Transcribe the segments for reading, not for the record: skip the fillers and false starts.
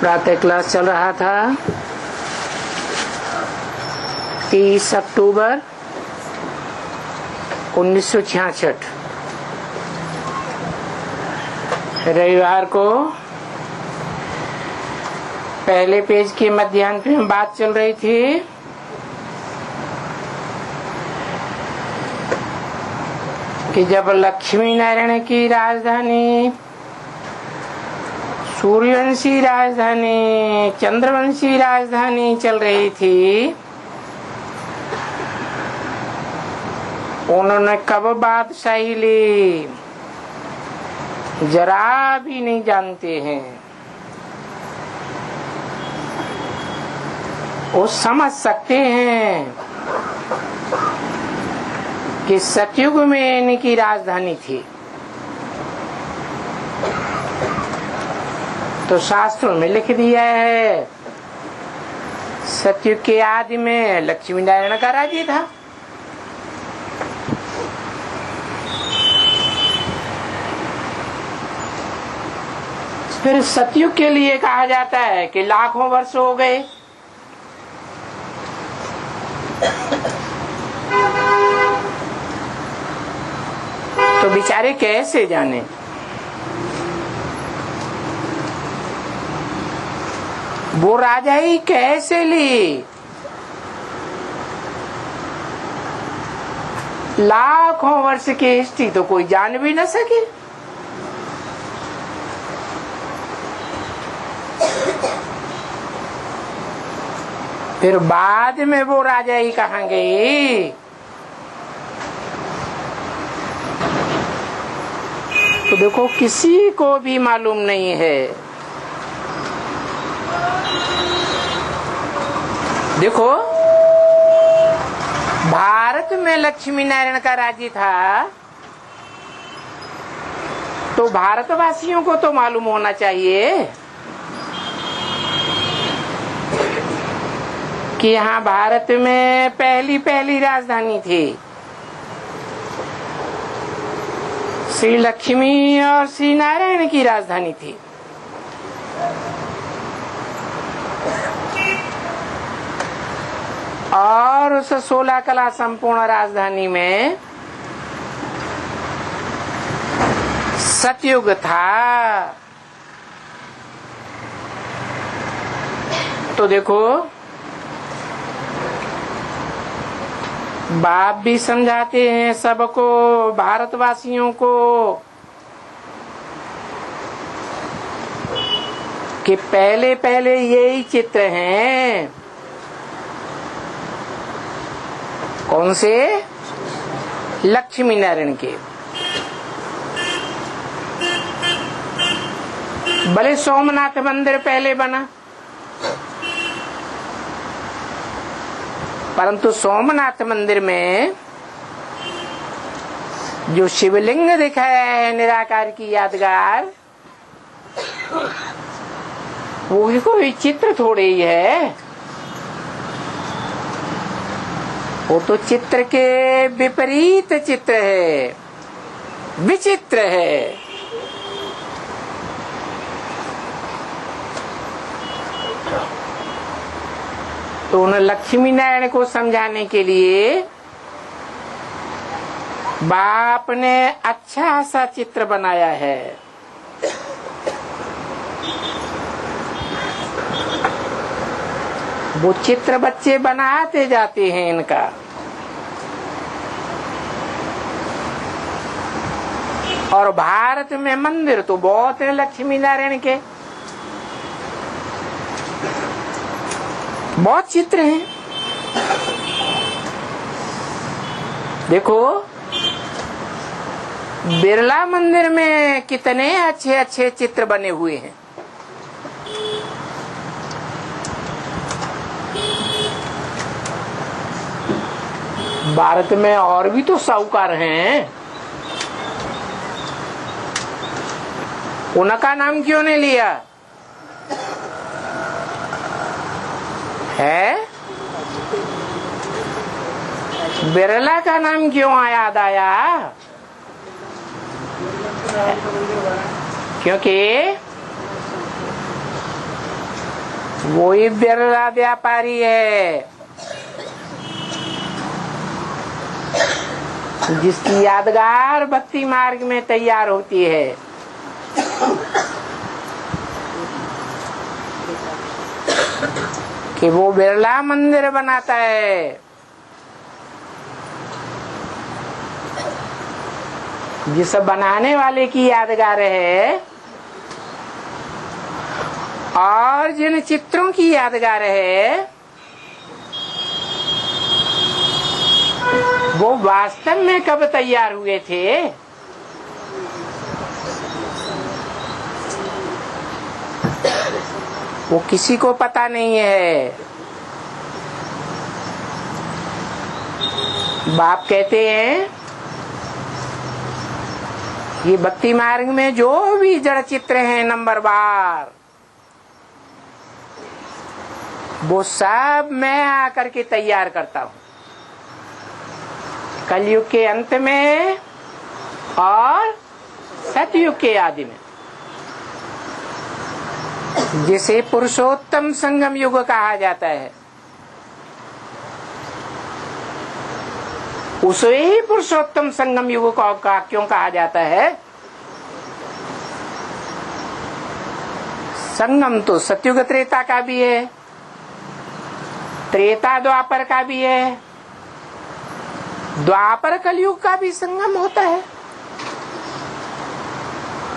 प्रातः क्लास चल रहा था 30 अक्टूबर 1966 रविवार को पहले पेज के मध्याह्न पे बात चल रही थी कि जब लक्ष्मी नारायण की राजधानी, सूर्यवंशी राजधानी, चंद्रवंशी राजधानी चल रही थी, उन्होंने कब बादशाही ली जरा भी नहीं जानते हैं। वो समझ सकते हैं कि सतयुग में इनकी राजधानी थी। तो शास्त्रों में लिख दिया है सतयुग के आदि में लक्ष्मी नारायण का राज्य था। फिर सतयुग के लिए कहा जाता है कि लाखों वर्ष हो गए। तो बेचारे कैसे जाने, वो राजा ही कैसे ली, लाखों वर्ष की हिस्ट्री तो कोई जान भी न सके। फिर बाद में वो राजा ही कहाँ गई, तो देखो किसी को भी मालूम नहीं है। देखो भारत में लक्ष्मी नारायण का राज्य था, तो भारतवासियों को तो मालूम होना चाहिए कि यहाँ भारत में पहली राजधानी थी। श्री लक्ष्मी और श्री नारायण की राजधानी थी। और उस 16 कला संपूर्ण राजधानी में सतयुग था। तो देखो बाप भी समझाते हैं सबको, भारतवासियों को, कि पहले यही चित्र हैं। कौन से? लक्ष्मी नारायण के। भले सोमनाथ मंदिर पहले बना, परंतु सोमनाथ मंदिर में जो शिवलिंग दिखाया है निराकार की यादगार, वो ही कोई चित्र थोड़े ही है। वो तो चित्र के विपरीत चित्र है, विचित्र है। तो उन्हें लक्ष्मी नारायण को समझाने के लिए बाप ने अच्छा सा चित्र बनाया है। वो चित्र बच्चे बनाते जाते हैं इनका। और भारत में मंदिर तो बहुत है लक्ष्मी नारायण के, बहुत चित्र हैं। देखो बिरला मंदिर में कितने अच्छे अच्छे चित्र बने हुए हैं। भारत में और भी तो साहूकार हैं, उनका नाम क्यों नहीं लिया है? बिरला का नाम क्यों याद आया? क्योंकि वो ही बिरला व्यापारी है जिसकी यादगार भक्ति मार्ग में तैयार होती है। कि वो बिरला मंदिर बनाता है जिस बनाने वाले की यादगार है और जिन चित्रों की यादगार है वो वास्तव में कब तैयार हुए थे। वो किसी को पता नहीं है। बाप कहते हैं ये भक्ति मार्ग में जो भी जड़ चित्र हैं नंबर बार वो सब मैं आकर के तैयार करता हूँ कलयुग के अंत में और सतयुग के आदि में, जिसे पुरुषोत्तम संगम युग कहा जाता है। उसे ही पुरुषोत्तम संगम युग का क्यों कहा जाता है? संगम तो सतयुग त्रेता का भी है, त्रेता द्वापर का भी है, द्वापर कलयुग का भी संगम होता है।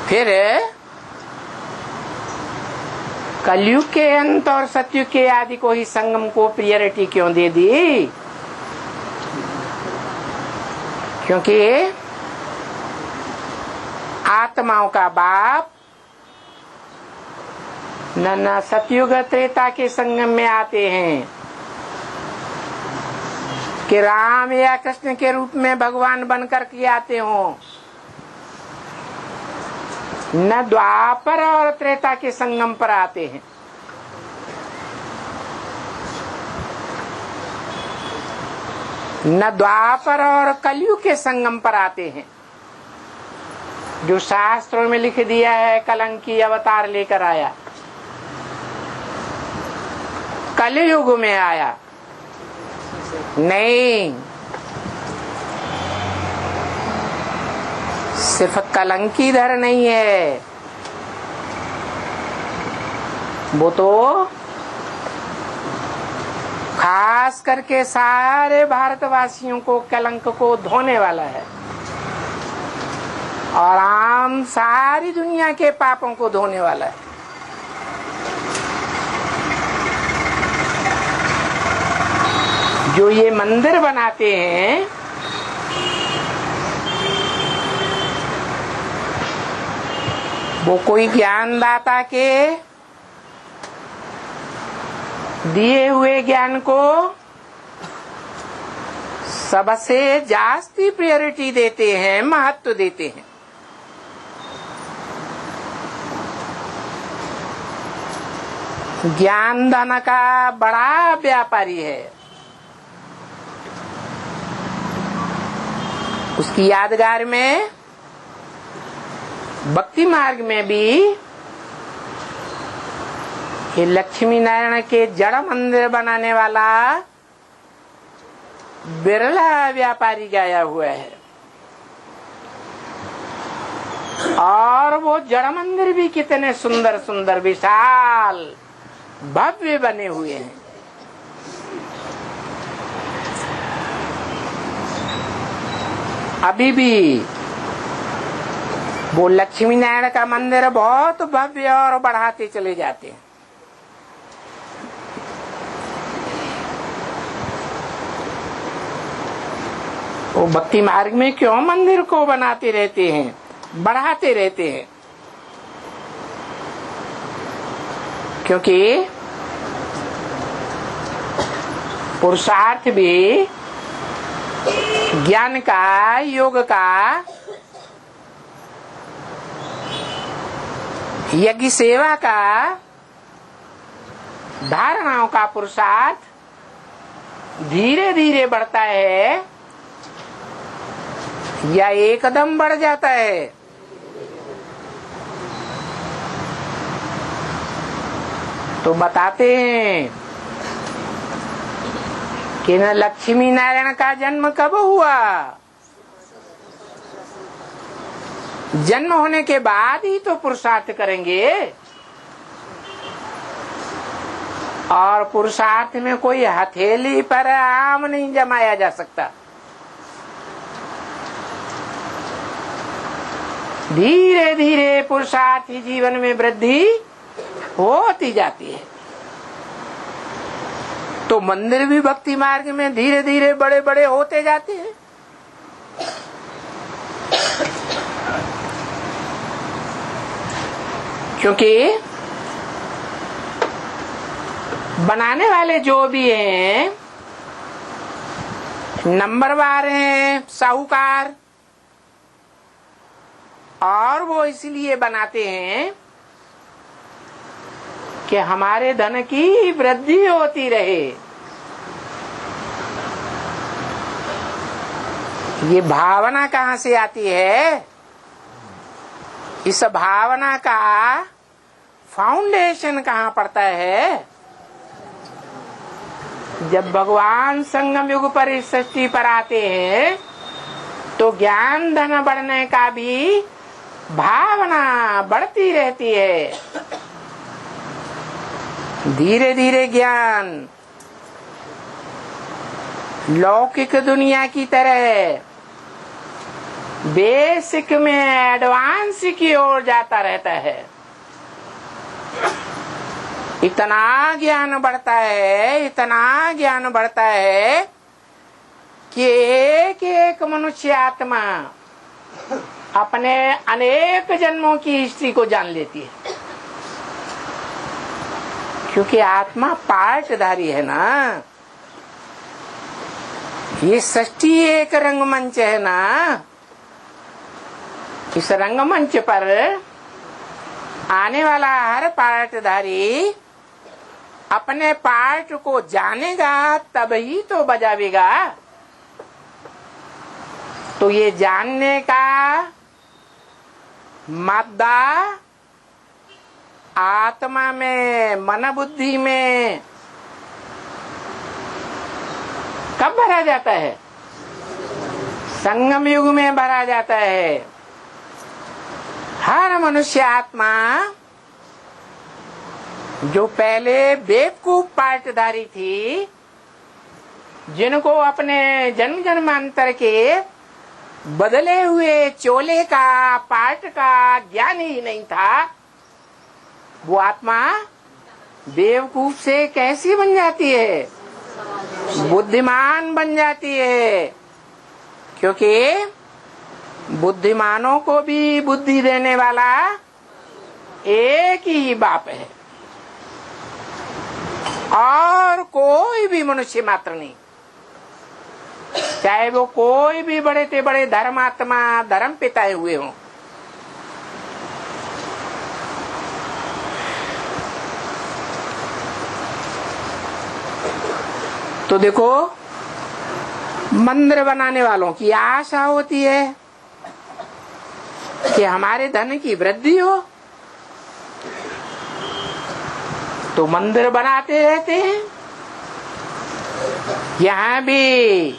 फिर कलयुग के अंत और सतयुग के आदि को ही संगम को प्रियोरिटी क्यों दे दी? क्योंकि आत्माओं का बाप न सतयुग त्रेता के संगम में आते हैं कि राम या कृष्ण के रूप में भगवान बनकर के आते हों, न द्वापर और त्रेता के संगम पर आते हैं। न द्वापर और कलयुग के संगम पर आते हैं। जो शास्त्रों में लिख दिया है कलंकी अवतार लेकर आया, कलयुग में आया नहीं, सिर्फ कलंकीधर नहीं है, वो तो खास करके सारे भारतवासियों को कलंक को धोने वाला है और आम सारी दुनिया के पापों को धोने वाला है। जो ये मंदिर बनाते हैं वो कोई ज्ञानदाता के दिए हुए ज्ञान को सबसे जास्ती प्रायोरिटी देते हैं, महत्व देते हैं। ज्ञान धन का बड़ा व्यापारी है, उसकी यादगार में भक्ति मार्ग में भी ये लक्ष्मी नारायण के जड़ मंदिर बनाने वाला बिरला व्यापारी गाया हुआ है और वो जड़ मंदिर भी कितने सुंदर सुंदर विशाल भव्य बने हुए हैं। अभी भी वो लक्ष्मी नारायण का मंदिर बहुत भव्य और बढ़ाते चले जाते हैं। वो भक्ति मार्ग में क्यों मंदिर को बनाते रहते हैं, बढ़ाते रहते हैं? क्योंकि पुरुषार्थ भी ज्ञान का, योग का, यज्ञ सेवा का, धारणाओं का पुरुषार्थ धीरे धीरे बढ़ता है या एकदम बढ़ जाता है। तो बताते हैं कि न लक्ष्मी नारायण का जन्म कब हुआ? जन्म होने के बाद ही तो पुरुषार्थ करेंगे, और पुरुषार्थ में कोई हथेली पर आम नहीं जमाया जा सकता। धीरे धीरे पुरुषार्थी जीवन में वृद्धि होती जाती है। तो मंदिर भी भक्ति मार्ग में धीरे धीरे बड़े बड़े होते जाते हैं। क्योंकि बनाने वाले जो भी हैं नंबरवार हैं, साहूकार, और वो इसलिए बनाते हैं कि हमारे धन की वृद्धि होती रहे। ये भावना कहाँ से आती है? इस भावना का फाउंडेशन कहाँ पड़ता है? जब भगवान संगम युग पर इस सृष्टि पर आते हैं तो ज्ञान धन बढ़ने का भी भावना बढ़ती रहती है। धीरे धीरे ज्ञान लौकिक दुनिया की तरह बेसिक में एडवांस की ओर जाता रहता है। इतना ज्ञान बढ़ता है, इतना ज्ञान बढ़ता है कि एक एक मनुष्य आत्मा अपने अनेक जन्मों की हिस्ट्री को जान लेती है। क्योंकि आत्मा पार्टधारी है ना। ये सृष्टि एक रंगमंच है ना। इस रंगमंच पर आने वाला हर पार्टधारी अपने पार्ट को जानेगा तब ही तो बजावेगा। तो ये जानने का मादा आत्मा में, मन बुद्धि में कब भरा जाता है? संगम युग में भरा जाता है। हर मनुष्य आत्मा जो पहले बेवकूफ पार्टधारी थी, जिनको अपने जन्म जन्मांतर के बदले हुए चोले का, पार्ट का ज्ञान ही नहीं था, वो आत्मा बेवकूफ से कैसी बन जाती है? बुद्धिमान बन जाती है। क्योंकि बुद्धिमानों को भी बुद्धि देने वाला एक ही बाप है, और कोई भी मनुष्य मात्र नहीं। चाहे वो कोई भी बड़े से बड़े धर्मात्मा, धर्म पिता हुए हों। तो देखो, मंदिर बनाने वालों की आशा होती है कि हमारे धन की वृद्धि हो, तो मंदिर बनाते रहते हैं। यहाँ भी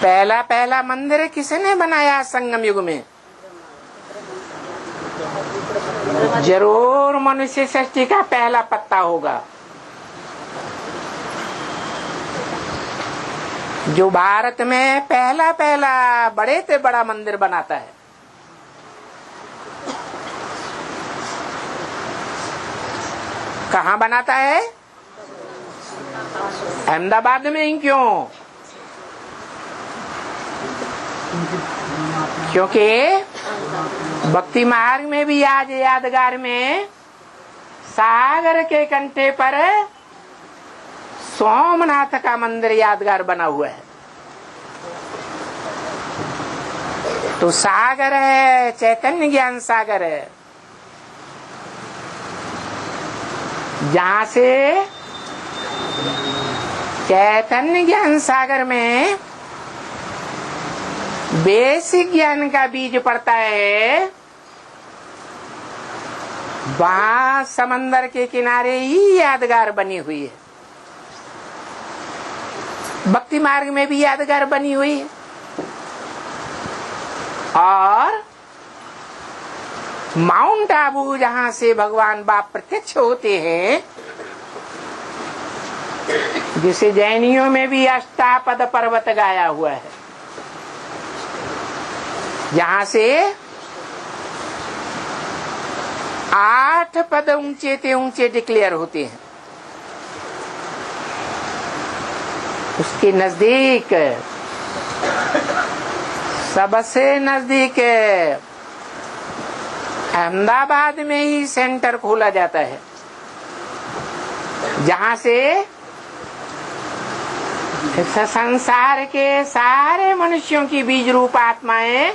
पहला मंदिर किसने बनाया संगम युग में? जरूर मनुष्य सृष्टि का पहला पत्ता होगा। जो भारत में पहला बड़े से बड़ा मंदिर बनाता है। कहाँ बनाता है? अहमदाबाद में ही। क्यों? क्योंकि भक्ति मार्ग में भी आज यादगार में सागर के कंठे पर सोमनाथ का मंदिर यादगार बना हुआ है। तो सागर है, चैतन्य ज्ञान सागर है, जहाँ से चैतन्य ज्ञान सागर में बेसिक ज्ञान का बीज पड़ता है, वहां समंदर के किनारे ही यादगार बनी हुई है। भक्ति मार्ग में भी यादगार बनी हुई है। और माउंट आबू जहां से भगवान बाप प्रत्यक्ष होते हैं, जिसे जैनियों में भी अष्टापद पर्वत गाया हुआ है, जहां से 8 पद ऊंचे से ऊंचे डिक्लेयर होते हैं, उसके नजदीक, सबसे नजदीक अहमदाबाद में ही सेंटर खोला जाता है, जहां से संसार के सारे मनुष्यों की बीज रूप आत्माएं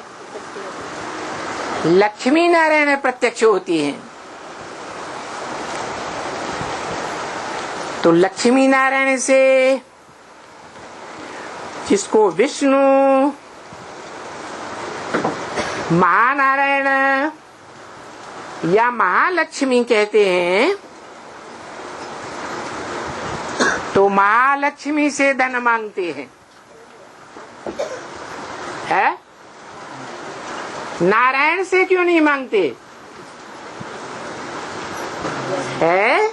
लक्ष्मी नारायण प्रत्यक्ष होती हैं। तो लक्ष्मी नारायण से, जिसको विष्णु, महानारायण या महालक्ष्मी कहते हैं, तो महालक्ष्मी से धन मांगते हैं, है? नारायण से क्यों नहीं मांगते है?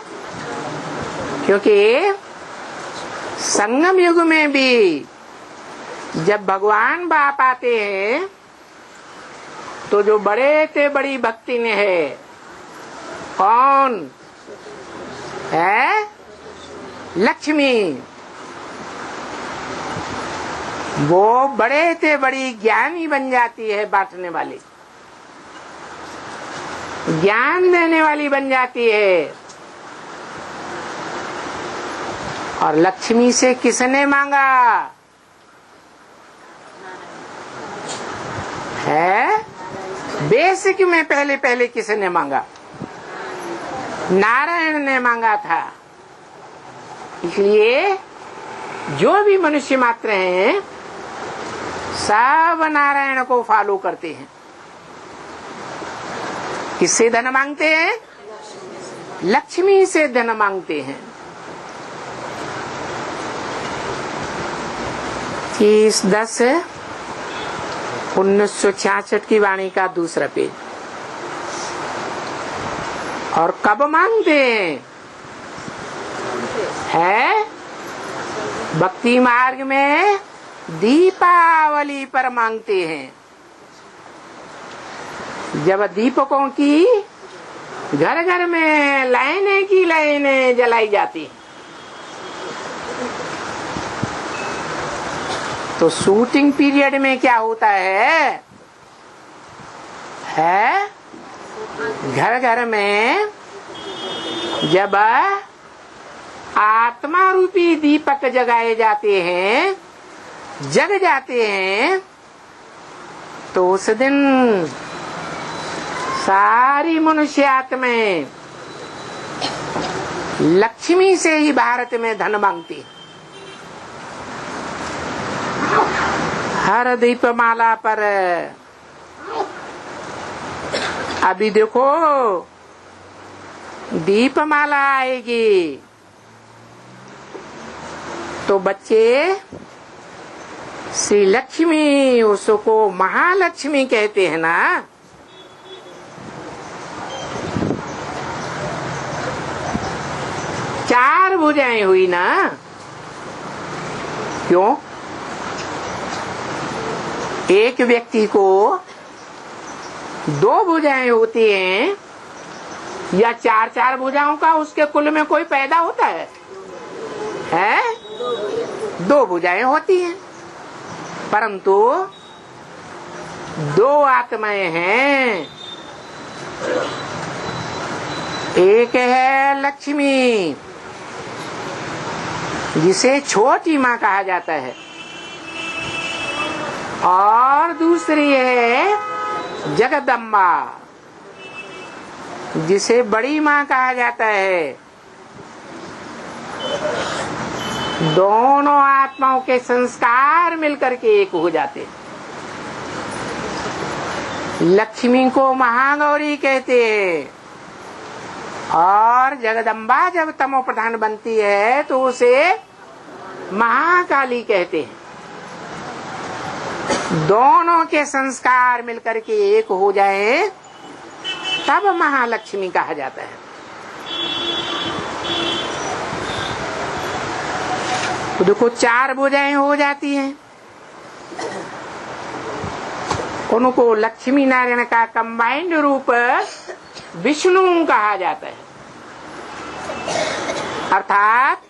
क्योंकि संगम युग में भी जब भगवान बाप आते हैं, तो जो बड़े से बड़ी भक्ति ने है, कौन है? लक्ष्मी। वो बड़े से बड़ी ज्ञानी बन जाती है, बांटने वाली, ज्ञान देने वाली बन जाती है। और लक्ष्मी से किसने मांगा है? बेसिक में पहले किसने मांगा? नारायण ने मांगा था। इसलिए जो भी मनुष्य मात्र हैं, सब नारायण को फॉलो करते हैं। किससे धन मांगते हैं? लक्ष्मी से धन मांगते हैं। 30/10/1966 की वाणी का दूसरा पेज। और कब मांगते हैं? है भक्ति मार्ग में दीपावली पर मांगते हैं, जब दीपकों की घर घर में लाइनें की लाइनें जलाई जाती। तो शूटिंग पीरियड में क्या होता है घर घर में जब आत्मा रूपी दीपक जगाए जाते हैं, जग जाते हैं, तो उस दिन सारी मनुष्य आत्माएं लक्ष्मी से ही भारत में धन मांगती। हर दीपमाला पर अभी देखो दीपमाला आएगी तो बच्चे श्री लक्ष्मी, उसको महालक्ष्मी कहते हैं ना। चार भुजाएं हुई ना, क्यों? एक व्यक्ति को 2 भुजाएं होती हैं या 4 भुजाओं का उसके कुल में कोई पैदा होता है? 2 भुजाएं होती हैं, परंतु 2 आत्माएं हैं। एक है लक्ष्मी, जिसे छोटी माँ कहा जाता है, और दूसरी है जगदम्बा, जिसे बड़ी माँ कहा जाता है। दोनों आत्माओं के संस्कार मिलकर के एक हो जाते। लक्ष्मी को महागौरी कहते हैं और जगदम्बा जब तमो प्रधान बनती है तो उसे महाकाली कहते हैं। दोनों के संस्कार मिलकर के एक हो जाए तब महालक्ष्मी कहा जाता है। तो देखो 4 भुजाएं हो जाती हैं, उनको लक्ष्मी नारायण का कंबाइंड रूप विष्णु कहा जाता है। अर्थात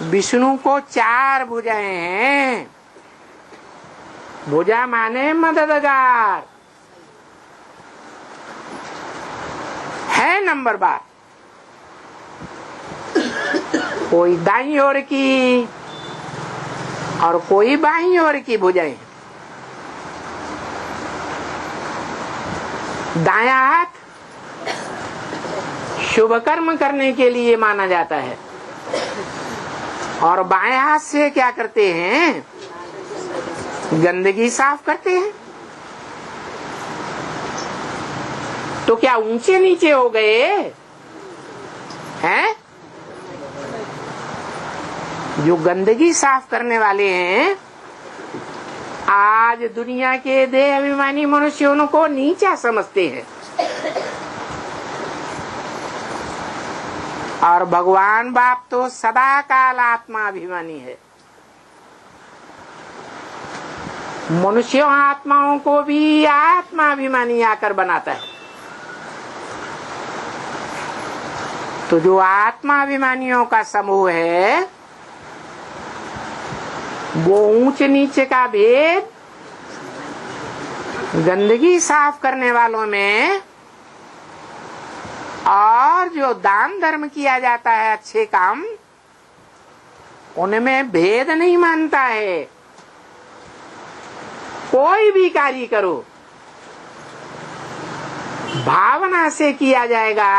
विष्णु को 4 भुजाएं हैं। भुजा माने मददगार है नंबर बार। कोई दाईं ओर की और कोई बाईं ओर की भुजाएं। दायां हाथ शुभ कर्म करने के लिए माना जाता है और बाएं हाथ से क्या करते हैं? गंदगी साफ करते हैं। तो क्या ऊंचे नीचे हो गए हैं? जो गंदगी साफ करने वाले हैं आज दुनिया के देह अभिमानी मनुष्यों को नीचा समझते हैं और भगवान बाप तो सदा काल आत्मा अभिमानी है। मनुष्यों आत्माओं को भी आत्मा अभिमानी आकर बनाता है। तो जो आत्मा अभिमानियों का समूह है वो ऊंच नीचे का भेद गंदगी साफ करने वालों में और जो दान धर्म किया जाता है अच्छे काम उनमें भेद नहीं मानता है। कोई भी कार्य करो भावना से किया जाएगा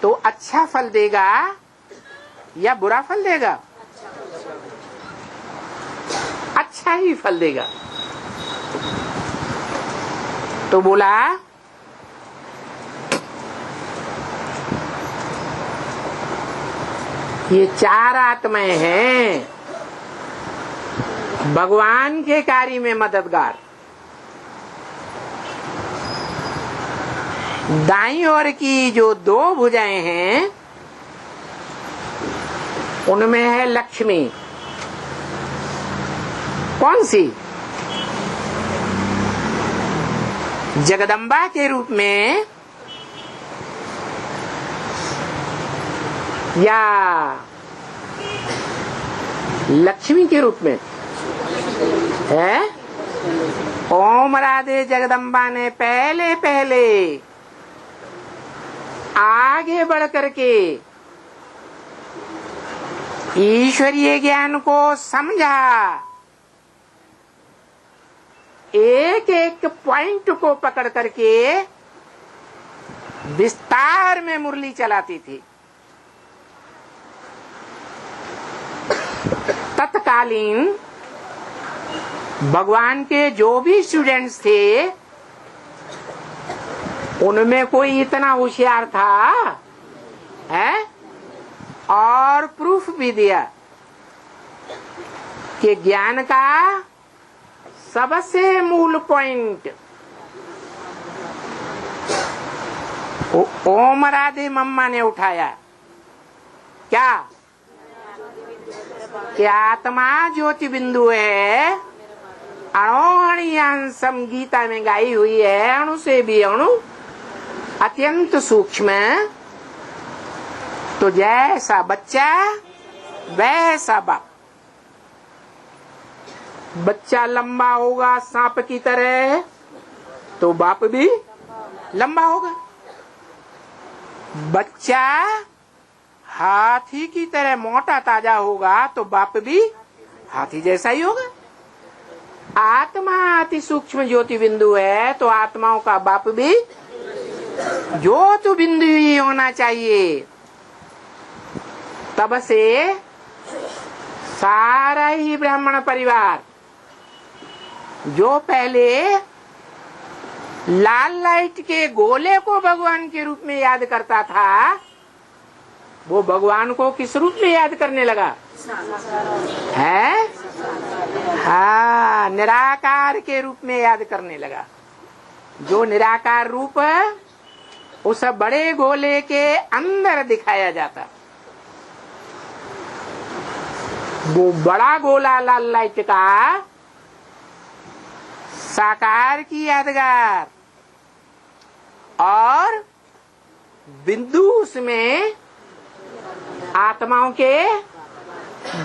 तो अच्छा फल देगा या बुरा फल देगा? अच्छा ही फल देगा। तो बोला ये 4 आत्माएं हैं भगवान के कार्य में मददगार। दाईं ओर की जो 2 भुजाएं हैं उनमें है लक्ष्मी। कौन सी? जगदम्बा के रूप में या लक्ष्मी के रूप में है? ओम राधे जगदम्बा ने पहले पहले आगे बढ़ करके ईश्वरीय ज्ञान को समझा, एक एक पॉइंट को पकड़ करके विस्तार में मुरली चलाती थी। तत्कालीन भगवान के जो भी स्टूडेंट्स थे उनमें कोई इतना होशियार था है और प्रूफ भी दिया कि ज्ञान का सबसे मूल पॉइंट ओम राधे मम्मा ने उठाया। क्या? कि आत्मा ज्योति बिंदु है, अणोहणियांसम गीता में गाई हुई है, अणु से भी अणु अत्यंत सूक्ष्म। तो जैसा बच्चा वैसा बाप। बच्चा लंबा होगा सांप की तरह तो बाप भी लंबा होगा। बच्चा हाथी की तरह मोटा ताजा होगा तो बाप भी हाथी जैसा ही होगा। आत्मा अति सूक्ष्म ज्योति बिंदु है तो आत्माओं का बाप भी ज्योति बिंदु ही होना चाहिए। तब से सारा ही ब्राह्मण परिवार जो पहले लाल लाइट के गोले को भगवान के रूप में याद करता था, वो भगवान को किस रूप में याद करने लगा है? हाँ, निराकार के रूप में याद करने लगा। जो निराकार रूप उस बड़े गोले के अंदर दिखाया जाता, वो बड़ा गोला लाल लाइट का साकार की यादगार और बिंदु उसमें आत्माओं के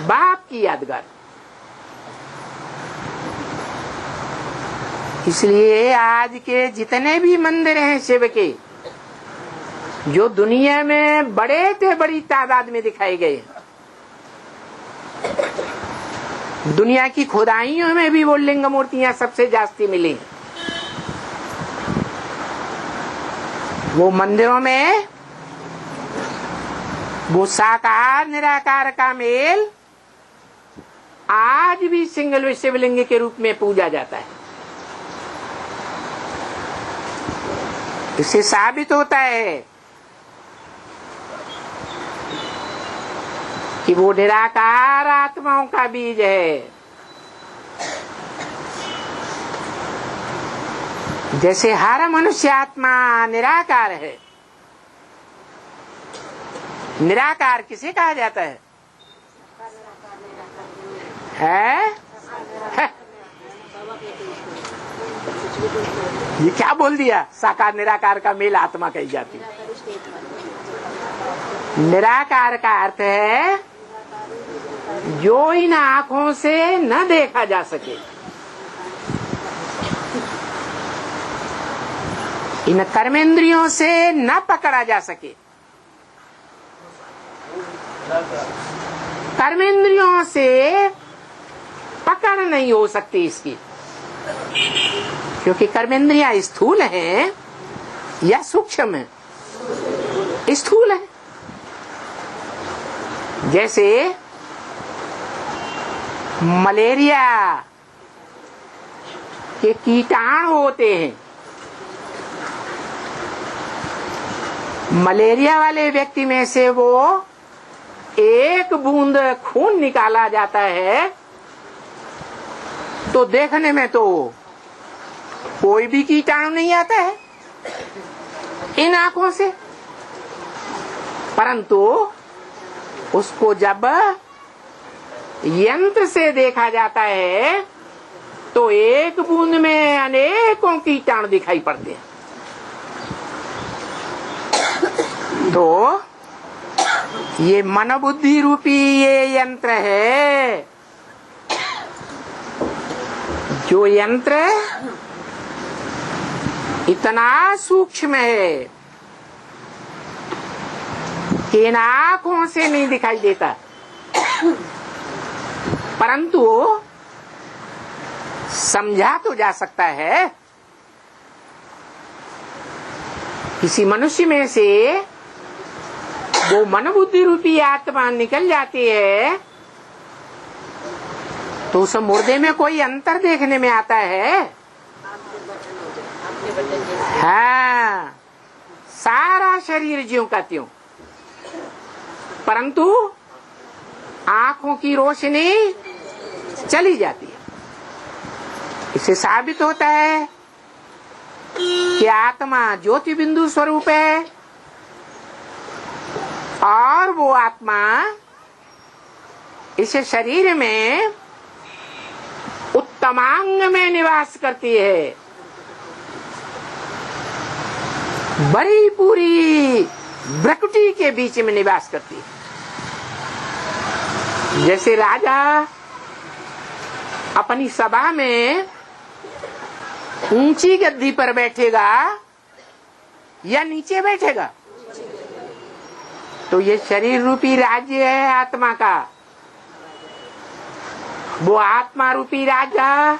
बाप की यादगार। इसलिए आज के जितने भी मंदिर हैं शिव के, जो दुनिया में बड़े से बड़ी तादाद में दिखाए गए, दुनिया की खुदाइयों में भी वो लिंग मूर्तियां सबसे जास्ती मिली। वो मंदिरों में वो साकार निराकार का मेल आज भी सिंगल शिवलिंग के रूप में पूजा जाता है। इससे साबित होता है कि वो निराकार आत्माओं का बीज है। जैसे हर मनुष्य आत्मा निराकार है। निराकार किसे कहा जाता है? ये क्या बोल दिया? साकार निराकार का मेल आत्मा कही जाती है। निराकार का अर्थ है जो इन आंखों से न देखा जा सके, इन कर्मेंद्रियों से न पकड़ा जा सके। कर्मेंद्रियों से पकड़ नहीं हो सकती इसकी, क्योंकि कर्मेंद्रियां स्थूल हैं या सूक्ष्म है? स्थूल है। जैसे मलेरिया के कीटाणु होते हैं, मलेरिया वाले व्यक्ति में से वो एक बूंद खून निकाला जाता है तो देखने में तो कोई भी कीटाणु नहीं आता है इन आंखों से, परंतु उसको जब यंत्र से देखा जाता है तो एक बूंद में अनेकों कीटाणु दिखाई पड़ते हैं। तो ये मन बुद्धि रूपी ये यंत्र है, जो यंत्र इतना सूक्ष्म है कि इन आंखों से नहीं दिखाई देता, परंतु समझा तो जा सकता है। किसी मनुष्य में से वो मन बुद्धि रूपी आत्मा निकल जाती है तो उस मुर्दे में कोई अंतर देखने में आता है? हाँ, सारा शरीर ज्यों का त्यों, परंतु आंखों की रोशनी चली जाती है। इससे साबित होता है कि आत्मा ज्योति बिंदु स्वरूप है और वो आत्मा इस शरीर में उत्तमांग में निवास करती है। बड़ी पूरी प्रकृति के बीच में निवास करती है। जैसे राजा अपनी सभा में ऊंची गद्दी पर बैठेगा या नीचे बैठेगा, तो ये शरीर रूपी राज्य है आत्मा का। वो आत्मा रूपी राजा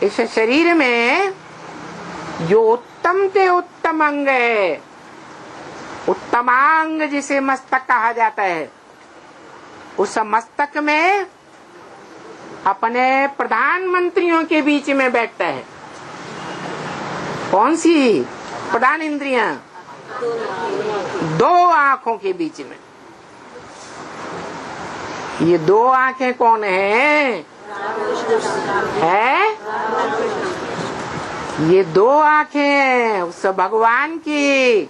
इस शरीर में जो उत्तम से उत्तम अंग है, उत्तमांग जिसे मस्तक कहा जाता है, उस मस्तक में अपने प्रधानमंत्रियों के बीच में बैठता है। कौन सी प्रधान इंद्रियां? 2 आंखों के बीच में। ये 2 आंखें कौन है? ये 2 आंखें उस भगवान की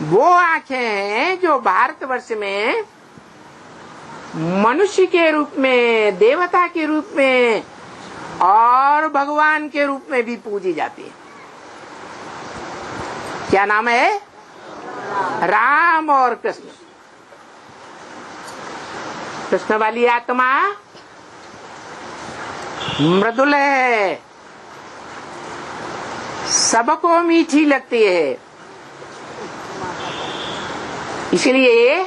वो आंखें हैं जो भारतवर्ष में मनुष्य के रूप में, देवता के रूप में और भगवान के रूप में भी पूजी जाती है। क्या नाम है? राम और कृष्ण। कृष्ण वाली आत्मा मृदुल है, सबको मीठी लगती है। इसलिए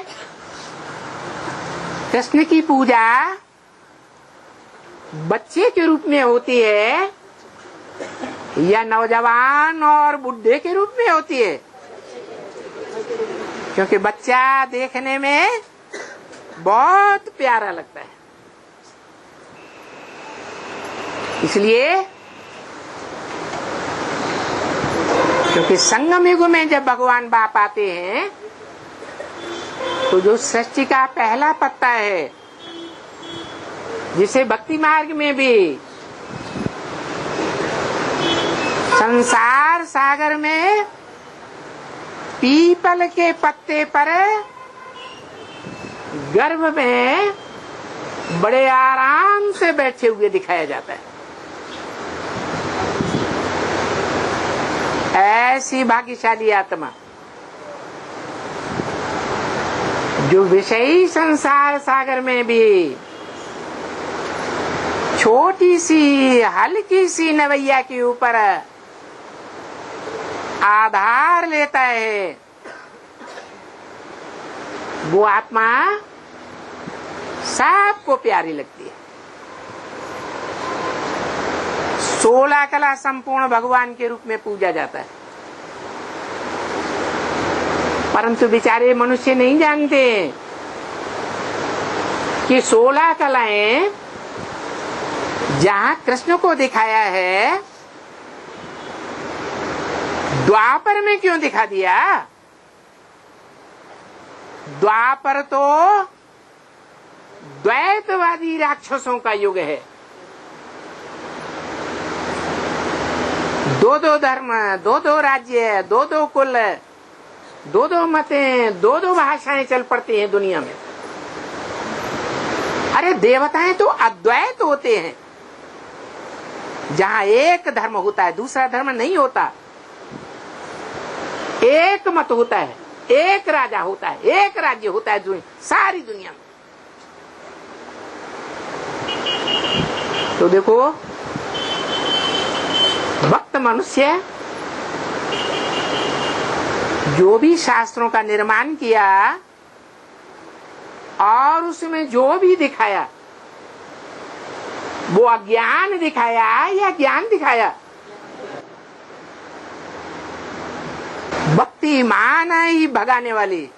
कृष्ण की पूजा बच्चे के रूप में होती है या नौजवान और बुढ़े के रूप में होती है? क्योंकि बच्चा देखने में बहुत प्यारा लगता है। इसलिए क्योंकि संगम युग में जब भगवान बाप आते हैं तो जो सृष्टि का पहला पत्ता है, जिसे भक्ति मार्ग में भी संसार सागर में पीपल के पत्ते पर गर्भ में बड़े आराम से बैठे हुए दिखाया जाता है। ऐसी भाग्यशाली आत्मा जो विषयी संसार सागर में भी छोटी सी हल्की सी नवैया के ऊपर आधार लेता है, वो आत्मा सबको प्यारी लगती है। 16 कला संपूर्ण भगवान के रूप में पूजा जाता है, परंतु बेचारे मनुष्य नहीं जानते कि 16 कलाएं जहां कृष्ण को दिखाया है, द्वापर में क्यों दिखा दिया? द्वापर तो द्वैतवादी राक्षसों का युग है। 2-2 धर्म, 2-2 राज्य, 2-2 कुल, 2-2 मतें, 2-2 भाषाएं चल पड़ती हैं दुनिया में। अरे देवताएं तो अद्वैत होते हैं, जहां एक धर्म होता है, दूसरा धर्म नहीं होता। एक मत होता है, एक राजा होता है, एक राज्य होता है सारी दुनिया में। तो देखो, भक्त मनुष्य जो भी शास्त्रों का निर्माण किया और उसमें जो भी दिखाया, वो अज्ञान दिखाया या ज्ञान दिखाया? भक्ति मान ही भगाने वाली,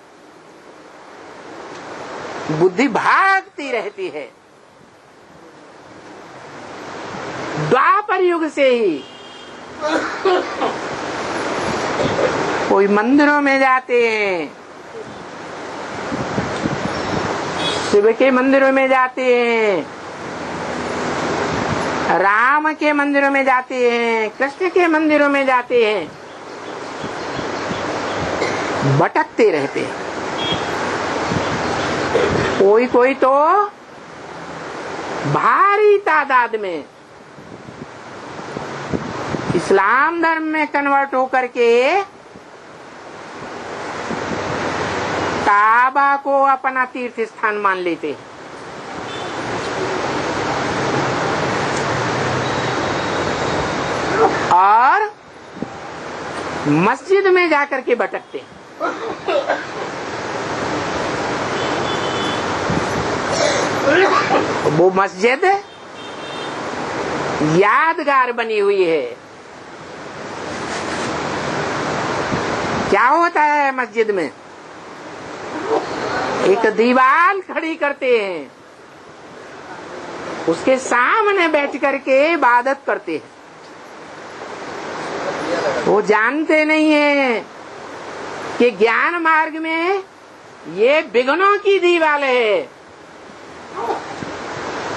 बुद्धि भागती रहती है। द्वापर युग से ही कोई मंदिरों में जाते हैं, शिव के मंदिरों में जाते हैं, राम के मंदिरों में जाते हैं, कृष्ण के मंदिरों में जाते हैं, भटकते रहते हैं। कोई कोई तो भारी तादाद में इस्लाम धर्म में कन्वर्ट होकर के काबा को अपना तीर्थ स्थान मान लेते हैं। और मस्जिद में जाकर के भटकते हैं। वो मस्जिद यादगार बनी हुई है। क्या होता है मस्जिद में? एक दीवार खड़ी करते हैं, उसके सामने बैठ करके इबादत करते हैं। वो जानते नहीं है कि ज्ञान मार्ग में ये विघ्नों की दीवार है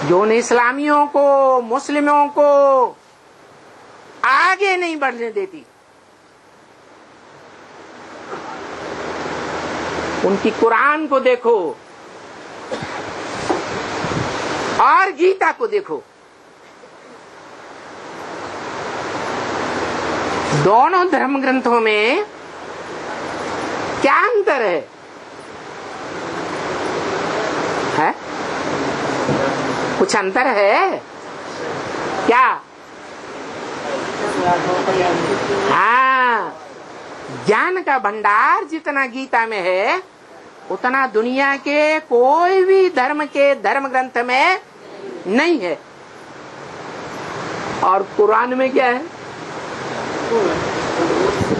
जो उन इस्लामियों को, मुस्लिमों को आगे नहीं बढ़ने देती। उनकी कुरान को देखो और गीता को देखो, दोनों धर्म ग्रंथों में क्या अंतर है? कुछ अंतर है क्या? हाँ, ज्ञान का भंडार जितना गीता में है उतना दुनिया के कोई भी धर्म के धर्म ग्रंथ में नहीं है। और कुरान में क्या है?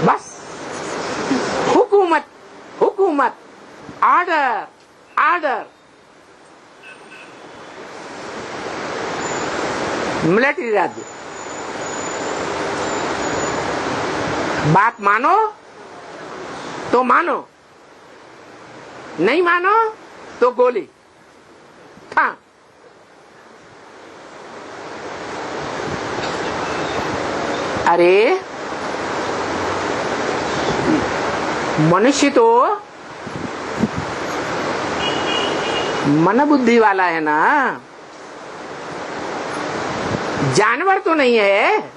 बस हुकूमत, हुकूमत, ऑर्डर, ऑर्डर, मिलिट्री राज्य। बात मानो तो मानो, नहीं मानो तो गोली। हाँ, अरे मनुष्य तो मन बुद्धि वाला है ना, जानवर तो नहीं है।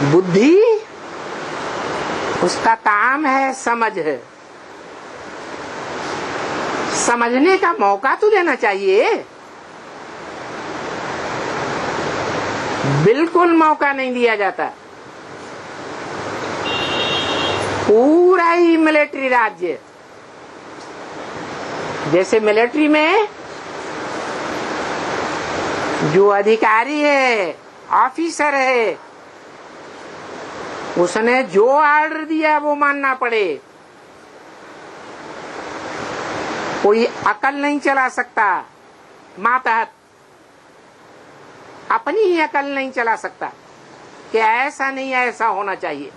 बुद्धि उसका काम है, समझ है। समझने का मौका तो देना चाहिए। बिल्कुल मौका नहीं दिया जाता। पूरा ही मिलिट्री राज्य, जैसे मिलिट्री में जो अधिकारी है, ऑफिसर है, उसने जो ऑर्डर दिया वो मानना पड़े। कोई अकल नहीं चला सकता, मातहत अपनी ही अकल नहीं चला सकता कि ऐसा नहीं, ऐसा होना चाहिए।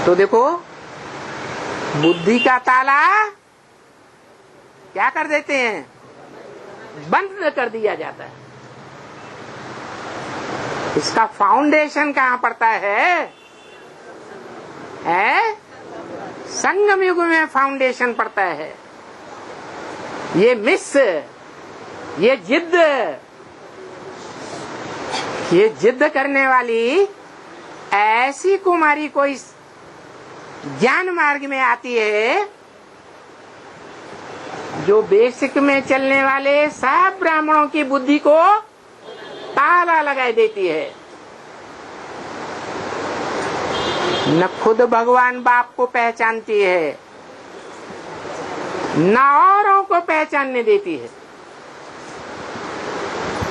तो देखो, बुद्धि का ताला क्या कर देते हैं? बंद कर दिया जाता है। इसका फाउंडेशन कहाँ पड़ता है? संगम युग में फाउंडेशन पड़ता है। ये मिस, ये जिद करने वाली ऐसी कुमारी कोई ज्ञान मार्ग में आती है जो बेसिक में चलने वाले सब ब्राह्मणों की बुद्धि को ताला लगा देती है। न खुद भगवान बाप को पहचानती है, न औरों को पहचानने देती है।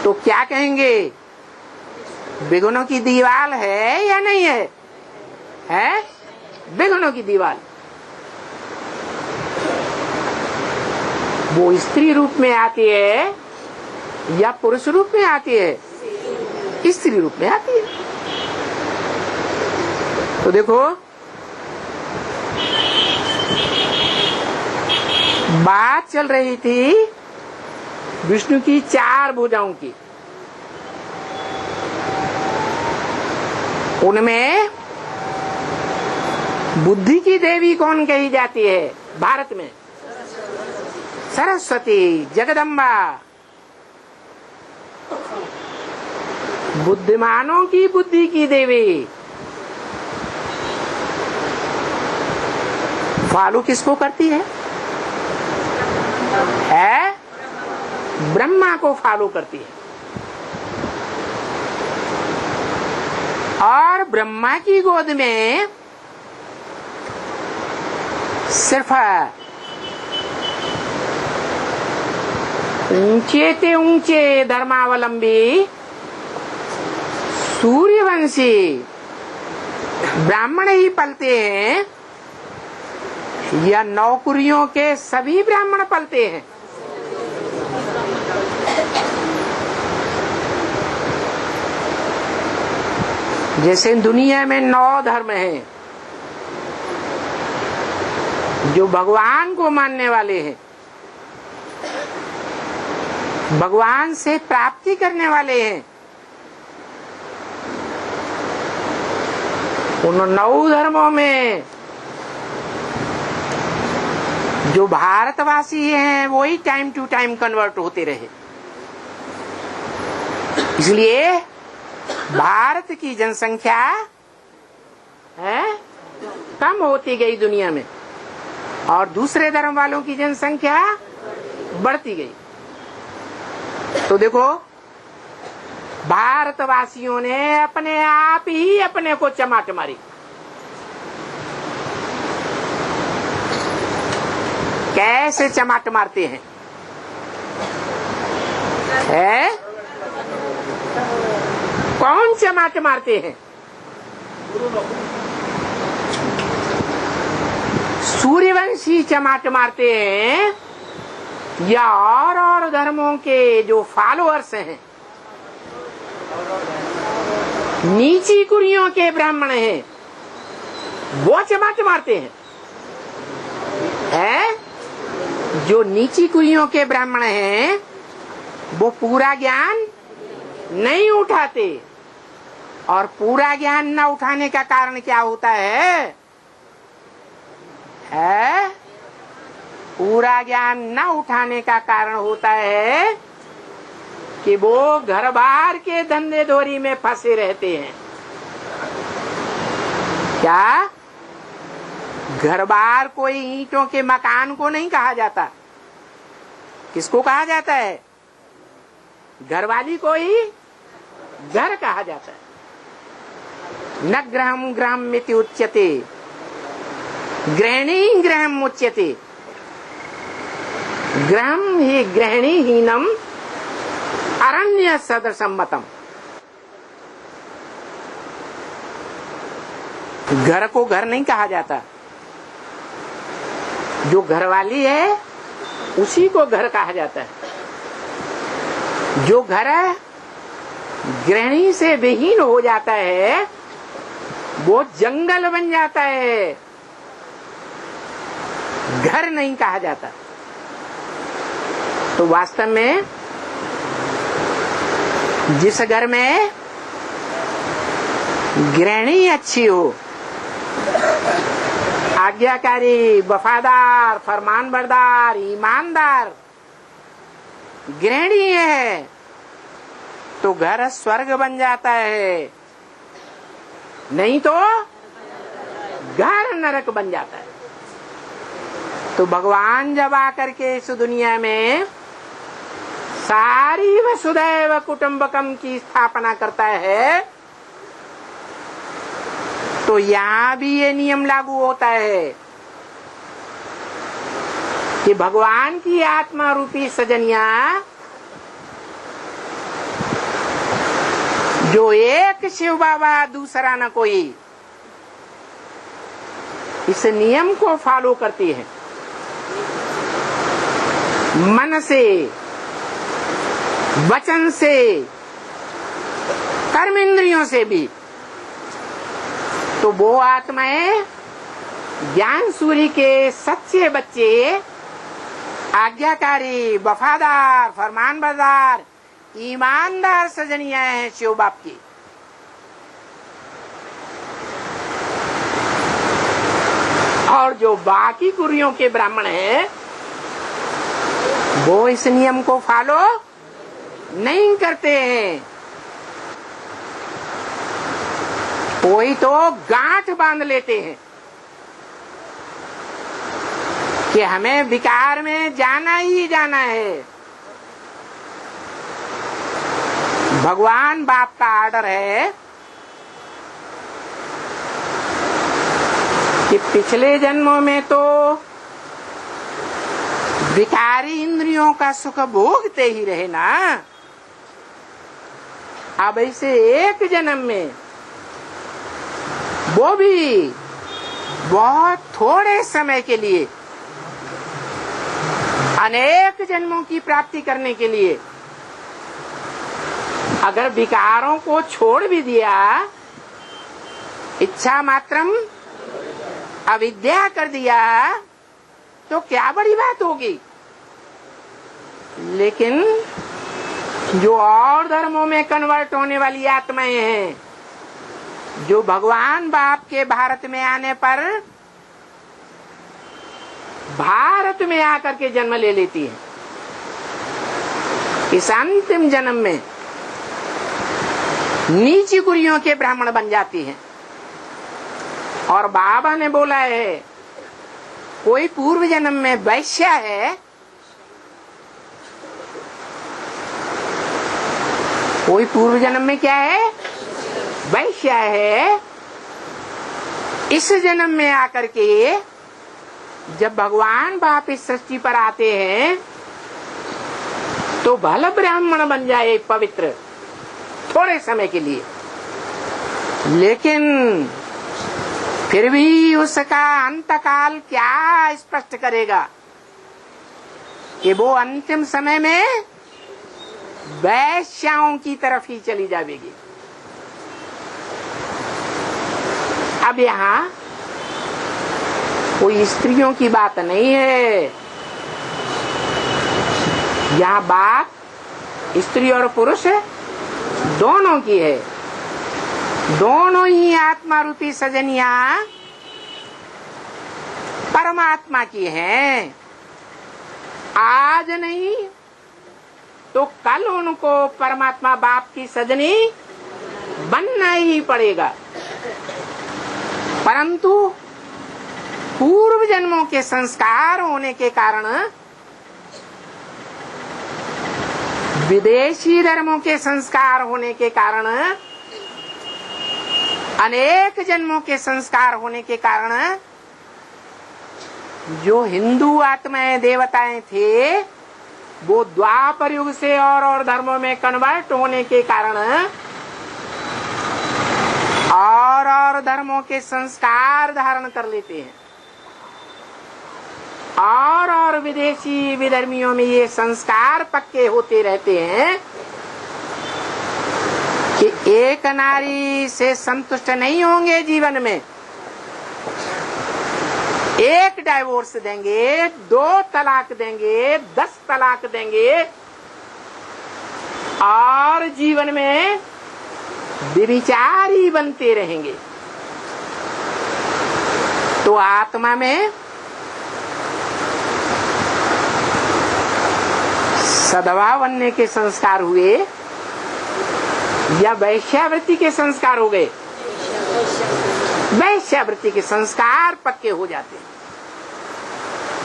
तो क्या कहेंगे? विघ्नों की दीवार है या नहीं है? है विघ्नों की दीवार। वो स्त्री रूप में आती है या पुरुष रूप में आती है? स्त्री रूप में आती है। तो देखो, बात चल रही थी विष्णु की 4 भुजाओं की। उनमें बुद्धि की देवी कौन कही जाती है भारत में? सरस्वती, जगदम्बा। बुद्धिमानों की बुद्धि की देवी। फॉलो किसको करती है? ब्रह्मा को फॉलो करती है। और ब्रह्मा की गोद में सिर्फ ऊंचे ते ऊंचे धर्मावलंबी सूर्यवंशी ब्राह्मण ही पलते हैं या नौकरियों के सभी ब्राह्मण पलते हैं? जैसे दुनिया में 9 धर्म हैं जो भगवान को मानने वाले हैं, भगवान से प्राप्ति करने वाले हैं। उन 9 धर्मों में जो भारतवासी हैं वही टाइम टू टाइम कन्वर्ट होते रहे। इसलिए भारत की जनसंख्या है कम होती गई दुनिया में, और दूसरे धर्म वालों की जनसंख्या बढ़ती गई। तो देखो, भारतवासियों ने अपने आप ही अपने को चमाट मारी। कैसे चमाट मारते हैं? कौन चमाट मारते हैं? सूर्यवंशी चमाट मारते हैं या और धर्मों के जो फॉलोअर्स हैं, नीची कुरियों के ब्राह्मण हैं, वो चमाट मारते हैं? जो नीची कुरियों के ब्राह्मण हैं वो पूरा ज्ञान नहीं उठाते, और पूरा ज्ञान न उठाने का कारण क्या होता है? पूरा ज्ञान न उठाने का कारण होता है कि वो घर बार के धंधे धोरी में फंसे रहते हैं। क्या? घर बार कोई ईंटों के मकान को नहीं कहा जाता। किसको कहा जाता है? घरवाली को ही घर कहा जाता है। न गृहम गृहमिति उच्यते, गृहिणी गृहम उच्यते। गृहम ही गृहिणीहीनम अरण्य सदृशम्मतम। घर को घर नहीं कहा जाता। जो घरवाली है उसी को घर कहा जाता है। जो घर गृहिणी से विहीन हो जाता है वो जंगल बन जाता है, घर नहीं कहा जाता। तो वास्तव में जिस घर में गृहिणी अच्छी हो, आज्ञाकारी, वफादार, फरमानबरदार, ईमानदार गृहिणी है, तो घर स्वर्ग बन जाता है, नहीं तो घर नरक बन जाता है। तो भगवान जब आकर के इस दुनिया में सारी वसुधैव कुटुंबकम की स्थापना करता है, तो यहाँ भी ये नियम लागू होता है कि भगवान की आत्मा रूपी सजनिया जो एक शिव बाबा दूसरा न कोई, इस नियम को फॉलो करती है मन से, वचन से, कर्म इंद्रियों से भी। तो वो आत्माएं ज्ञान सूर्य के सच्चे बच्चे, आज्ञाकारी, वफादार, फरमानबरदार, ईमानदार सजनिया है शिव बाप की। और जो बाकी कुरियों के ब्राह्मण हैं वो इस नियम को फॉलो नहीं करते हैं। कोई तो गांठ बांध लेते हैं कि हमें विकार में जाना ही जाना है। भगवान बाप का आर्डर है कि पिछले जन्मों में तो विकारी इंद्रियों का सुख भोगते ही रहे ना, अब ऐसे एक जन्म में, वो भी बहुत थोड़े समय के लिए, अनेक जन्मों की प्राप्ति करने के लिए, अगर विकारों को छोड़ भी दिया इच्छा मात्रम अविद्या कर दिया तो क्या बड़ी बात होगी। लेकिन जो और धर्मों में कन्वर्ट होने वाली आत्माएं हैं, जो भगवान बाप के भारत में आने पर भारत में आकर के जन्म ले लेती है, इस अंतिम जन्म में नीची कुरियों के ब्राह्मण बन जाती हैं। और बाबा ने बोला है कोई पूर्व जन्म में वैश्या है, कोई पूर्व जन्म में क्या है, वैश्या है। इस जन्म में आकर के जब भगवान बाप इस सृष्टि पर आते हैं तो भला ब्राह्मण बन जाए पवित्र थोड़े समय के लिए, लेकिन फिर भी उसका अंतकाल क्या स्पष्ट करेगा कि वो अंतिम समय में वैश्याओं की तरफ ही चली जाएगी। अब यहाँ कोई स्त्रियों की बात नहीं है, यहाँ बात स्त्री और पुरुष दोनों की है। दोनों ही आत्मा रूपी सजनिया परमात्मा की हैं। आज नहीं तो कल उनको परमात्मा बाप की सजनी बनना ही पड़ेगा। परंतु पूर्व जन्मों के संस्कार होने के कारण, विदेशी धर्मों के संस्कार होने के कारण, अनेक जन्मों के संस्कार होने के कारण जो हिंदू आत्माएं देवताएं थे वो द्वापर युग से और धर्मों में कन्वर्ट होने के कारण और धर्मों के संस्कार धारण कर लेते हैं। और विदेशी विधर्मियों में ये संस्कार पक्के होते रहते हैं कि एक नारी से संतुष्ट नहीं होंगे जीवन में, एक डाइवोर्स देंगे, 2 तलाक देंगे, 10 तलाक देंगे और जीवन में व्यभिचारी बनते रहेंगे। तो आत्मा में सद्भाव बनने के संस्कार हुए या वैश्यावृत्ति के संस्कार हो गए? वैश्यावृत्ति के संस्कार पक्के हो जाते हैं।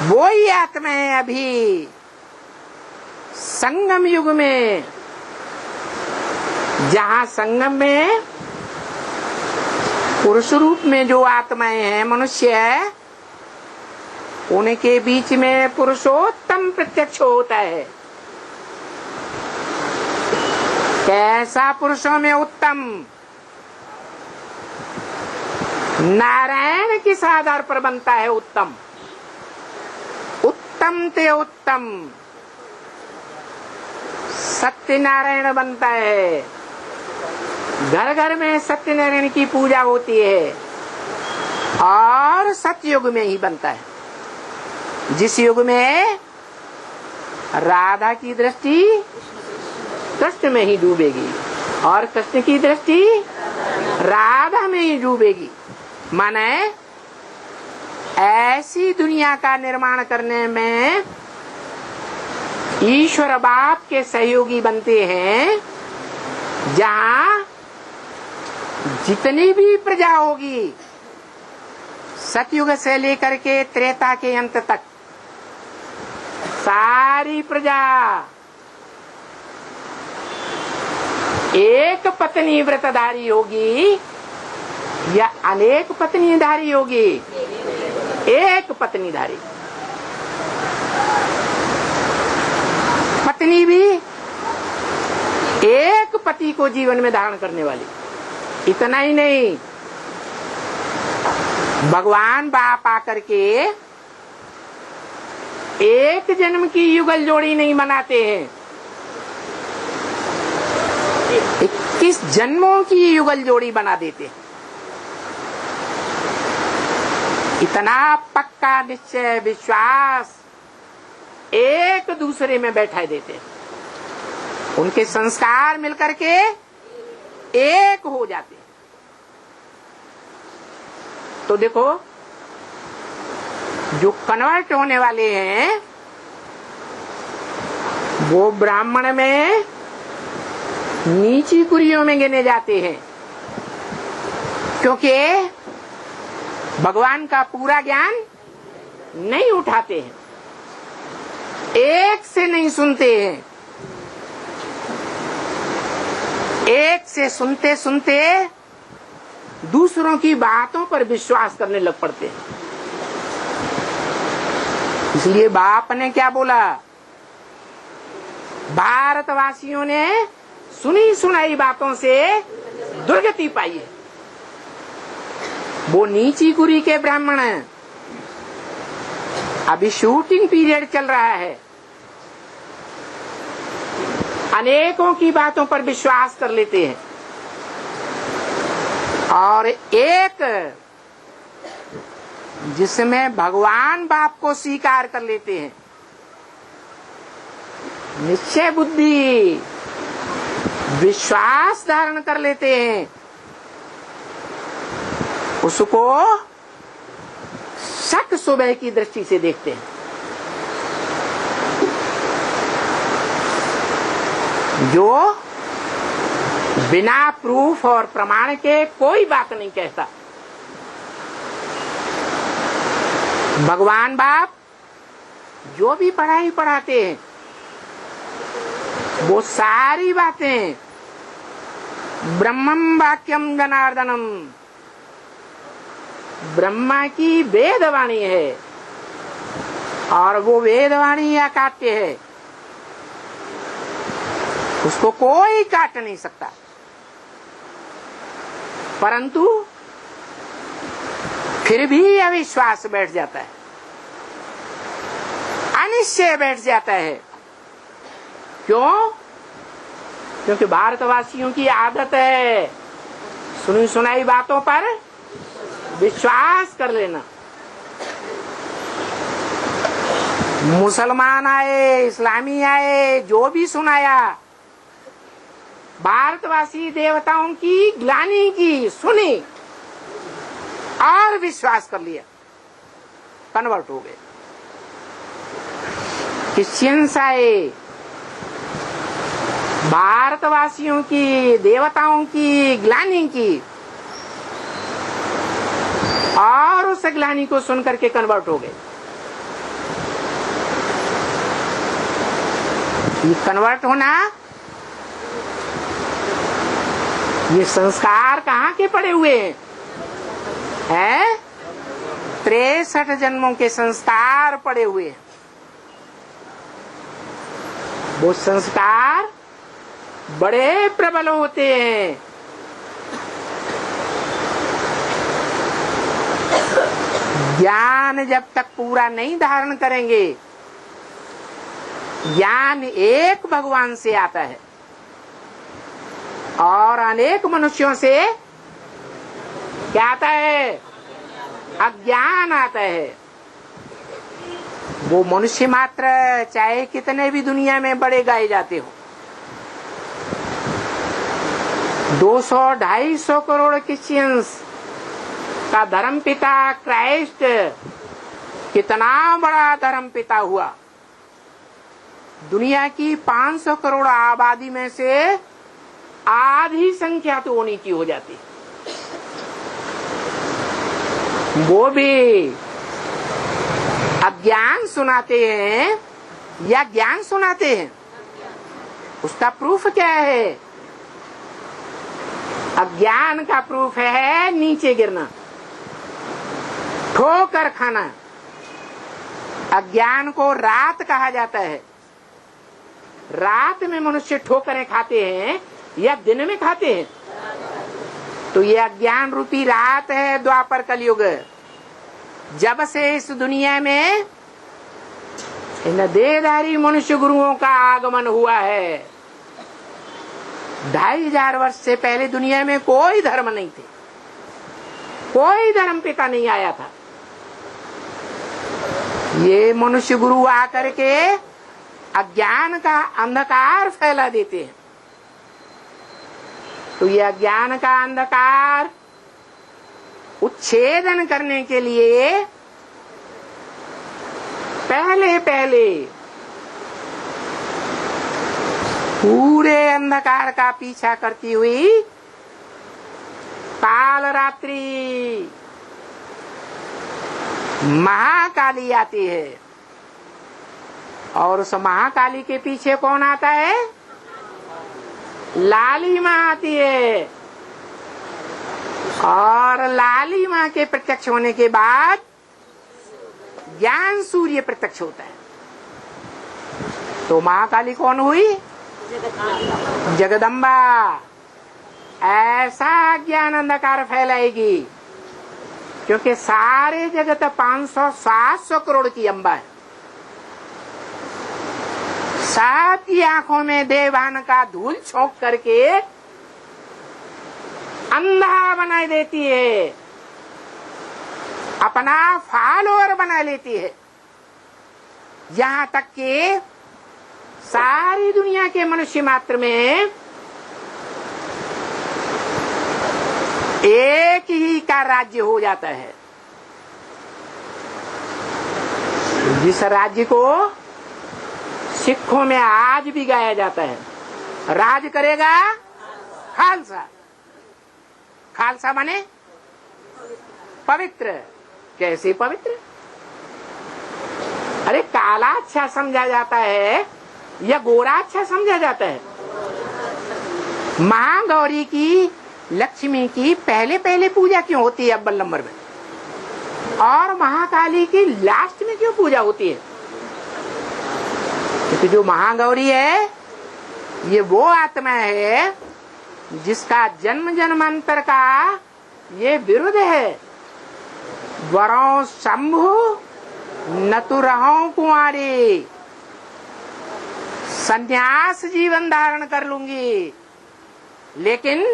वो ही आत्माएं अभी संगम युग में, जहाँ संगम में पुरुष रूप में जो आत्माएं हैं, मनुष्य है, उनके बीच में पुरुषोत्तम प्रत्यक्ष होता है। कैसा पुरुषों में उत्तम? नारायण किस आधार पर बनता है उत्तम? उत्तम ते उत्तम सत्यनारायण बनता है। घर घर में सत्यनारायण की पूजा होती है और सतयुग में ही बनता है, जिस युग में राधा की दृष्टि कृष्ण में ही डूबेगी और कृष्ण की दृष्टि राधा में ही डूबेगी। माने ऐसी दुनिया का निर्माण करने में ईश्वर बाप के सहयोगी बनते हैं, जहाँ जितनी भी प्रजा होगी सतयुग से लेकर के त्रेता के अंत तक, सारी प्रजा एक पत्नी व्रतधारी होगी या अनेक पत्नीधारी होगी? एक पत्नीधारी। पत्नी भी एक पति को जीवन में धारण करने वाली। इतना ही नहीं, भगवान बाप आकर के एक जन्म की युगल जोड़ी नहीं बनाते हैं, 21 जन्मों की युगल जोड़ी बना देते हैं। इतना पक्का निश्चय विश्वास एक दूसरे में बैठा देते हैं, उनके संस्कार मिलकर के एक हो जाते हैं। तो देखो, जो कन्वर्ट होने वाले हैं वो ब्राह्मण में नीची कुरियों में गिने जाते हैं, क्योंकि भगवान का पूरा ज्ञान नहीं उठाते हैं, एक से नहीं सुनते हैं, एक से सुनते सुनते दूसरों की बातों पर विश्वास करने लग पड़ते हैं। इसलिए बाप ने क्या बोला, भारतवासियों ने सुनी सुनाई बातों से दुर्गति पाई है। वो नीची कुरी के ब्राह्मण हैं, अभी शूटिंग पीरियड चल रहा है, अनेकों की बातों पर विश्वास कर लेते हैं और एक जिसमें भगवान बाप को स्वीकार कर लेते हैं, निश्चय बुद्धि विश्वास धारण कर लेते हैं, उसको शक सुबह की दृष्टि से देखते हैं। जो बिना प्रूफ और प्रमाण के कोई बात नहीं कहता। भगवान बाप जो भी पढ़ाई पढ़ाते हैं वो सारी बातें ब्रह्मम वाक्यम जनार्दनम, ब्रह्मा की वेदवाणी है और वो वेदवाणी अकाट्य है, उसको कोई काट नहीं सकता। परंतु फिर भी अविश्वास बैठ जाता है, अनिश्चय बैठ जाता है। क्यों? क्योंकि भारतवासियों की आदत है सुनी सुनाई बातों पर विश्वास कर लेना। मुसलमान आए, इस्लामी आए, जो भी सुनाया, भारतवासी देवताओं की ग्लानि की, सुनी और विश्वास कर लिया, कन्वर्ट हो गए। क्रिश्चियंस आए, भारतवासियों की, देवताओं की ग्लानि की और उस ग्लानि को सुनकर के कन्वर्ट हो गए। ये कन्वर्ट होना, ये संस्कार कहाँ के पड़े हुए हैं? 63 जन्मों के संस्कार पड़े हुए हैं। वो संस्कार बड़े प्रबल होते हैं। ज्ञान जब तक पूरा नहीं धारण करेंगे, ज्ञान एक भगवान से आता है और अनेक मनुष्यों से क्या आता है? अज्ञान आता है। वो मनुष्य मात्र चाहे कितने भी दुनिया में बड़े गाए जाते हो, 200-250 करोड़ क्रिश्चियंस का धर्म पिता क्राइस्ट कितना बड़ा धर्म पिता हुआ। दुनिया की 500 करोड़ आबादी में से आधी संख्या तो होनी की हो जाती। वो भी अज्ञान सुनाते हैं या ज्ञान सुनाते हैं? उसका प्रूफ क्या है? अज्ञान का प्रूफ है नीचे गिरना, ठोकर खाना। अज्ञान को रात कहा जाता है। रात में मनुष्य ठोकरें खाते हैं या दिन में खाते हैं? तो ये अज्ञान रूपी रात है, द्वापर कलयुग। जब से इस दुनिया में इन देहधारी मनुष्य गुरुओं का आगमन हुआ है, 2500 वर्ष से पहले दुनिया में कोई धर्म नहीं थे, कोई धर्म पिता नहीं आया था। ये मनुष्य गुरु आकर के अज्ञान का अंधकार फैला देते हैं। तो ये अज्ञान का अंधकार उच्छेदन करने के लिए पहले पूरे अंधकार का पीछा करती हुई काल रात्रि महाकाली आती है। और उस महाकाली के पीछे कौन आता है? लाली माँ आती है। और लाली माँ के प्रत्यक्ष होने के बाद ज्ञान सूर्य प्रत्यक्ष होता है। तो महाकाली कौन हुई? जगदम्बा। ऐसा ज्ञान अंधकार फैलाएगी क्योंकि सारे जगत 500-700 करोड़ की अम्बा है। सबकी आंखों में देवान का धूल छोंक करके अंधा बना देती है, अपना फॉलोअर बना लेती है। यहाँ तक कि सारी दुनिया के मनुष्य मात्र में एक ही का राज्य हो जाता है। जिस राज्य को सिखों में आज भी गाया जाता है, राज करेगा खालसा। खालसा माने पवित्र। कैसे पवित्र? अरे काला अच्छा समझा जाता है या गोरा अच्छा समझा जाता है? महागौरी की, लक्ष्मी की पहले पूजा क्यों होती है अव्वल नंबर में, और महाकाली की लास्ट में क्यों पूजा होती है? क्योंकि जो महागौरी है ये वो आत्मा है जिसका जन्म जन्मांतर का ये विरुद्ध है। वरों शंभु न तो रहो कुंवारी, संन्यास जीवन धारण कर लूंगी, लेकिन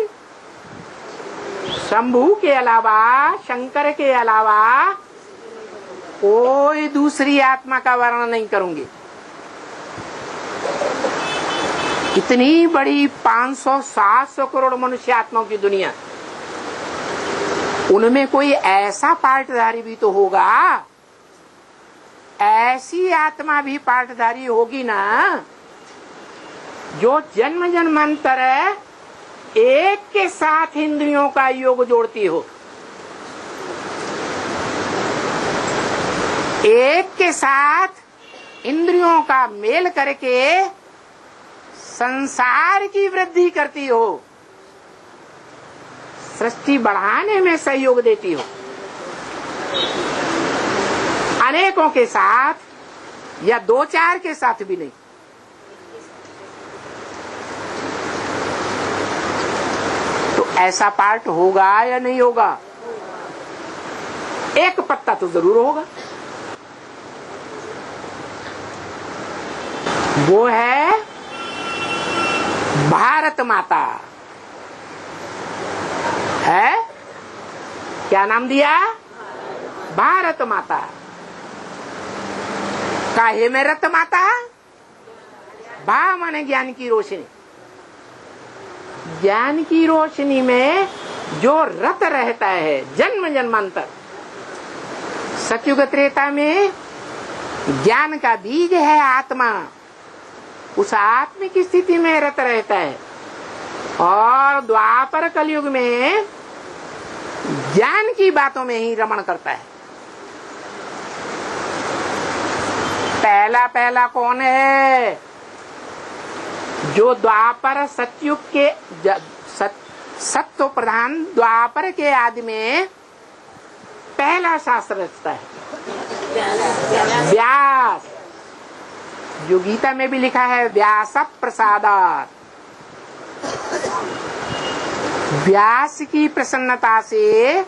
शंभु के अलावा, शंकर के अलावा कोई दूसरी आत्मा का वर्णन नहीं करूंगी। इतनी बड़ी 500-700 करोड़ मनुष्य आत्माओं की दुनिया, उनमें कोई ऐसा पार्टधारी भी तो होगा, ऐसी आत्मा भी पार्टधारी होगी ना जो जन्म जन्मांतर एक के साथ इंद्रियों का योग जोड़ती हो, एक के साथ इंद्रियों का मेल करके संसार की वृद्धि करती हो, सृष्टि बढ़ाने में सहयोग देती हो। अनेकों के साथ या 2-4 के साथ भी नहीं। तो ऐसा पार्ट होगा या नहीं होगा? एक पत्ता तो जरूर होगा। वो है भारत माता। है क्या नाम दिया? भारत माता। काहे में रत माता? भा माने ज्ञान की रोशनी। ज्ञान की रोशनी में जो रत रहता है जन्म जन्मांतर, सतयुग त्रेता में ज्ञान का बीज है आत्मा, उस आत्मिक स्थिति में रत रहता है। और द्वापर कलयुग में ज्ञान की बातों में ही रमण करता है। पहला कौन है? जो द्वापर सतयुग के सत्व प्रधान द्वापर के आदि में पहला शास्त्र रचता है, व्यास। जो गीता में भी लिखा है व्यास प्रसादात्। व्यास की प्रसन्नता से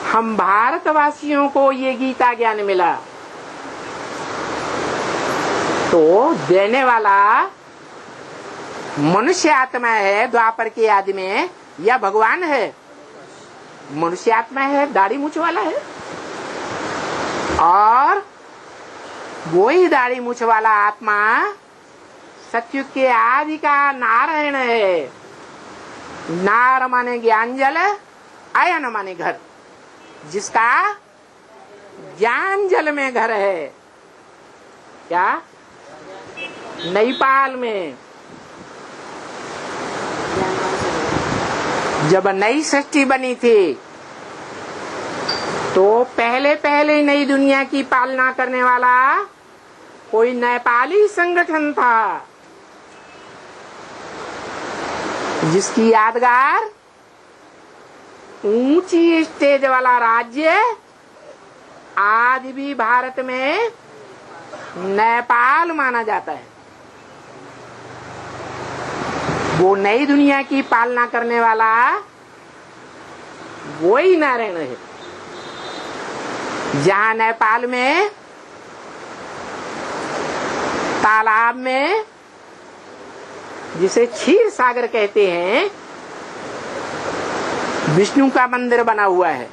हम भारतवासियों को ये गीता ज्ञान मिला। तो देने वाला मनुष्य आत्मा है द्वापर के आदि में, या भगवान है? मनुष्य आत्मा है, दाढ़ी मूछ वाला है। और वही दाढ़ी मूछ वाला आत्मा सतयुग के आदि का नारायण है। नार माने ज्ञान जल, अयन माने घर, जिसका ज्ञान जल में घर है। क्या? नेपाल में जब नई सृष्टि बनी थी तो पहले पहले नई दुनिया की पालना करने वाला कोई नेपाली संगठन था, जिसकी यादगार ऊंची स्टेज वाला राज्य आज भी भारत में नेपाल माना जाता है। वो नई दुनिया की पालना करने वाला वही नारायण है। जहां नेपाल में तालाब में, जिसे क्षीर सागर कहते हैं, विष्णु का मंदिर बना हुआ है।